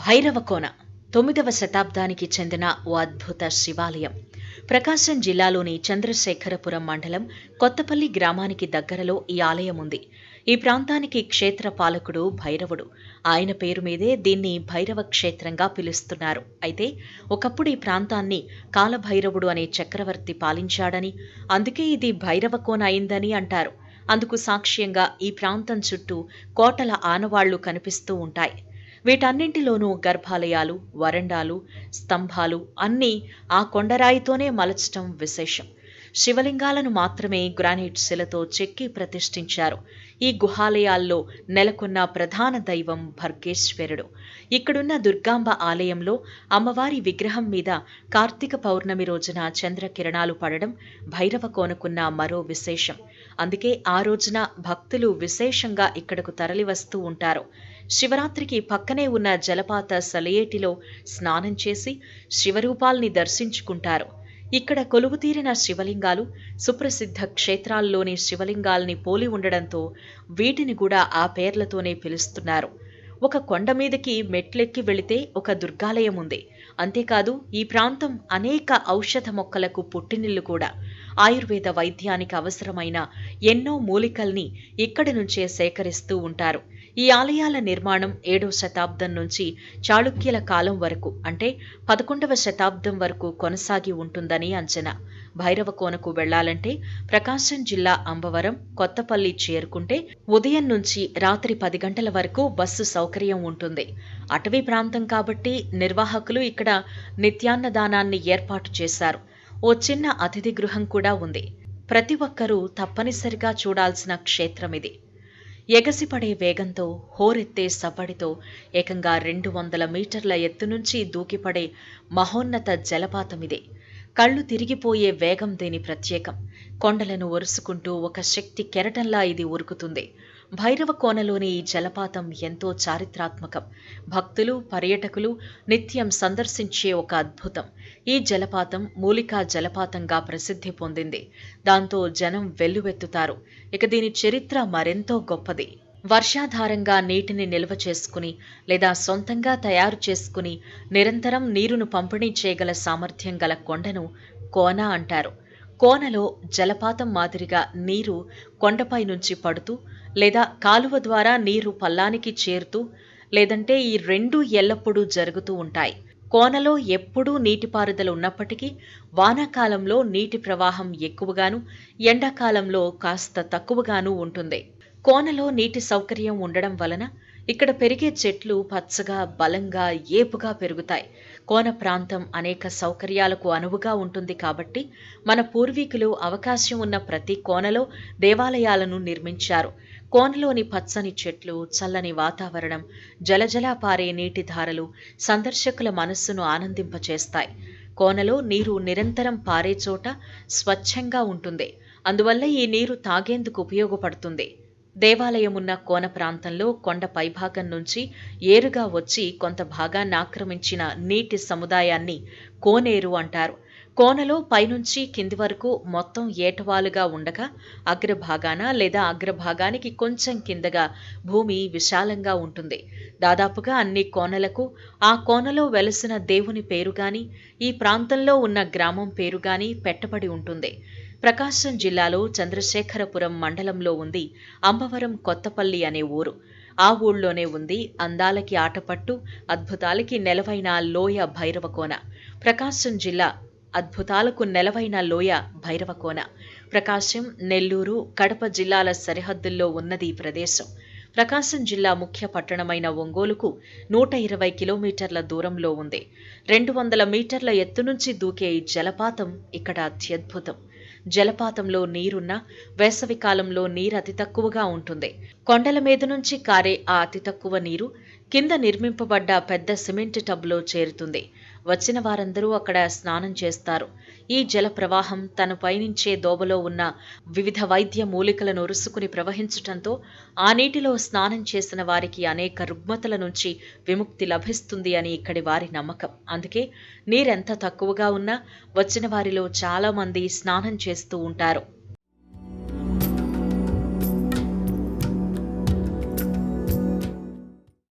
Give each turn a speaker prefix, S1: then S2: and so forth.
S1: భైరవకోన 9వ శతాబ్దానికి చెందిన ఓ అద్భుత శివాలయం. ప్రకాశం జిల్లాలోని చంద్రశేఖరపురం మండలం కొత్తపల్లి గ్రామానికి దగ్గరలో ఈ ఆలయం ఉంది. ఈ ప్రాంతానికి క్షేత్ర పాలకుడు భైరవుడు. ఆయన పేరు మీదే దీన్ని భైరవ క్షేత్రంగా పిలుస్తున్నారు. అయితే ఒకప్పుడు ఈ ప్రాంతాన్ని కాలభైరవుడు అనే చక్రవర్తి పాలించాడని, అందుకే ఇది భైరవకోన అయిందని అంటారు. అందుకు సాక్ష్యంగా ఈ ప్రాంతం చుట్టూ కోటల ఆనవాళ్లు కనిపిస్తూ ఉంటాయి. వీటన్నింటిలోనూ గర్భాలయాలు, వరండాలు, స్తంభాలు అన్నీ ఆ కొండరాయితోనే మలచటం విశేషం. శివలింగాలను మాత్రమే గ్రానైట్ శిలతో చెక్కి ప్రతిష్ఠించారు. ఈ గుహాలయాల్లో నెలకొన్న ప్రధాన దైవం భర్గేశ్వరుడు. ఇక్కడున్న దుర్గాంబ ఆలయంలో అమ్మవారి విగ్రహం మీద కార్తీక పౌర్ణమి రోజున చంద్రకిరణాలు పడడం భైరవకోనకున్న మరో విశేషం. అందుకే ఆ రోజున భక్తులు విశేషంగా ఇక్కడకు తరలివస్తూ ఉంటారు. శివరాత్రికి పక్కనే ఉన్న జలపాత సెలయేటిలో స్నానం చేసి శివరూపాల్ని దర్శించుకుంటారు. ఇక్కడ కొలువుతీరిన శివలింగాలు సుప్రసిద్ధ క్షేత్రాల్లోని శివలింగాల్ని పోలి ఉండడంతో వీటిని కూడా ఆ పేర్లతోనే పిలుస్తున్నారు. ఒక కొండ మీదకి మెట్లెక్కి వెళితే ఒక దుర్గాలయం ఉంది. అంతేకాదు ఈ ప్రాంతం అనేక ఔషధ మొక్కలకు పుట్టినిల్లు కూడా. ఆయుర్వేద వైద్యానికి అవసరమైన ఎన్నో మూలికల్ని ఇక్కడి నుంచే సేకరిస్తూ ఉంటారు. ఈ ఆలయాల నిర్మాణం 7వ శతాబ్దం నుంచి చాళుక్యుల కాలం వరకు, అంటే 11వ శతాబ్దం వరకు కొనసాగి ఉంటుందని అంచనా. భైరవకోనకు వెళ్లాలంటే ప్రకాశం జిల్లా అంబవరం, కొత్తపల్లి చేరుకుంటే ఉదయం నుంచి రాత్రి 10 గంటల వరకు బస్సు సౌకర్యం ఉంటుంది. అటవీ ప్రాంతం కాబట్టి నిర్వాహకులు ఇక్కడ నిత్యాన్నదానాన్ని ఏర్పాటు చేశారు. ఓ చిన్న అతిథి గృహం కూడా ఉంది. ప్రతి ఒక్కరూ తప్పనిసరిగా చూడాల్సిన క్షేత్రం ఇది. ఎగసిపడే వేగంతో, హోరెత్తే సవ్వడితో ఏకంగా 200 మీటర్ల ఎత్తు నుంచి దూకిపడే మహోన్నత జలపాతమిదే. కళ్ళు తిరిగిపోయే వేగం దీని ప్రత్యేకం. కొండలను ఒరుసుకుంటూ ఒక శక్తి కెరటంలా ఇది ఉరుకుతుంది. భైరవకోనలోని ఈ జలపాతం ఎంతో చారిత్రాత్మకం. భక్తులు, పర్యాటకులు నిత్యం సందర్శించే ఒక అద్భుతం. ఈ జలపాతం మూలికా జలపాతంగా ప్రసిద్ధి పొందింది. దాంతో జనం వెల్లువెత్తుతారు. ఇక దీని చరిత్ర మరెంతో గొప్పది. వర్షాధారంగా నీటిని నిల్వ చేసుకుని లేదా సొంతంగా తయారు చేసుకుని నిరంతరం నీరును పంపిణీ చేయగల సామర్థ్యం గల కొండను కోన అంటారు. కోనలో జలపాతం మాదిరిగా నీరు కొండపై నుంచి పడుతూ లేదా కాలువ ద్వారా నీరు పల్లానికి చేరుతూ, లేదంటే ఈ రెండూ ఎల్లప్పుడూ జరుగుతూ ఉంటాయి. కోనలో ఎప్పుడూ నీటిపారుదల ఉన్నప్పటికీ వానాకాలంలో నీటి ప్రవాహం ఎక్కువగాను, ఎండాకాలంలో కాస్త తక్కువగాను ఉంటుంది. కోనలో నీటి సౌకర్యం ఉండడం వలన ఇక్కడ పెరిగే చెట్లు పచ్చగా, బలంగా, ఏపుగా పెరుగుతాయి. కోన ప్రాంతం అనేక సౌకర్యాలకు అనువుగా ఉంటుంది కాబట్టి మన పూర్వీకులు అవకాశం ఉన్న ప్రతి కోనలో దేవాలయాలను నిర్మించారు. కోనలోని పచ్చని చెట్లు, చల్లని వాతావరణం, జలజలా పారే నీటి ధారలు సందర్శకుల మనస్సును ఆనందింపచేస్తాయి. కోనలో నీరు నిరంతరం పారే చోట స్వచ్ఛంగా ఉంటుంది. అందువల్ల ఈ నీరు తాగేందుకు ఉపయోగపడుతుంది. దేవాలయమున్న కోన ప్రాంతంలో కొండ పైభాగం నుంచి ఏరుగా వచ్చి కొంత భాగాన్ని ఆక్రమించిన నీటి సముదాయాన్ని కోనేరు అంటారు. కోనలో పైనుంచి కింది వరకు మొత్తం ఏటవాలుగా ఉండగా అగ్రభాగాన లేదా అగ్రభాగానికి కొంచెం కిందగా భూమి విశాలంగా ఉంటుంది. దాదాపుగా అన్ని కోనలకు ఆ కోనలో వెలసిన దేవుని పేరుగాని, ఈ ప్రాంతంలో ఉన్న గ్రామం పేరుగాని పెట్టబడి ఉంటుంది. ప్రకాశం జిల్లాలో చంద్రశేఖరపురం మండలంలో ఉంది అంబవరం కొత్తపల్లి అనే ఊరు. ఆ ఊళ్ళోనే ఉంది అందాలకి ఆటపట్టు, అద్భుతాలకి నెలవైన లోయ భైరవకోన. ప్రకాశం జిల్లా అద్భుతాలకు నెలవైన లోయ భైరవకోన. ప్రకాశం, నెల్లూరు, కడప జిల్లాల సరిహద్దుల్లో ఉన్నది ఈ ప్రదేశం. ప్రకాశం జిల్లా ముఖ్య పట్టణమైన ఒంగోలుకు 120 కిలోమీటర్ల దూరంలో ఉంది. 200 మీటర్ల ఎత్తు నుంచి దూకే ఈ జలపాతం ఇక్కడ అత్యద్భుతం. జలపాతంలో నీరున్నా వేసవికాలంలో నీరు అతి తక్కువగా ఉంటుంది. కొండల మీద నుంచి కారే ఆ అతి తక్కువ నీరు కింద నిర్మింపబడ్డ పెద్ద సిమెంట్ టబ్లో చేరుతుంది. వచ్చిన వారందరూ అక్కడ స్నానం చేస్తారు. ఈ జల ప్రవాహం తన పయనించే దోవలో ఉన్న వివిధ వైద్య మూలికలను రుసుకుని ప్రవహించటంతో ఆ నీటిలో స్నానం చేసిన వారికి అనేక రుగ్మతల నుంచి విముక్తి లభిస్తుంది అని ఇక్కడి వారి నమ్మకం. అందుకే నీరెంత తక్కువగా ఉన్నా వచ్చిన వారిలో చాలా మంది స్నానం చేస్తూ ఉంటారు.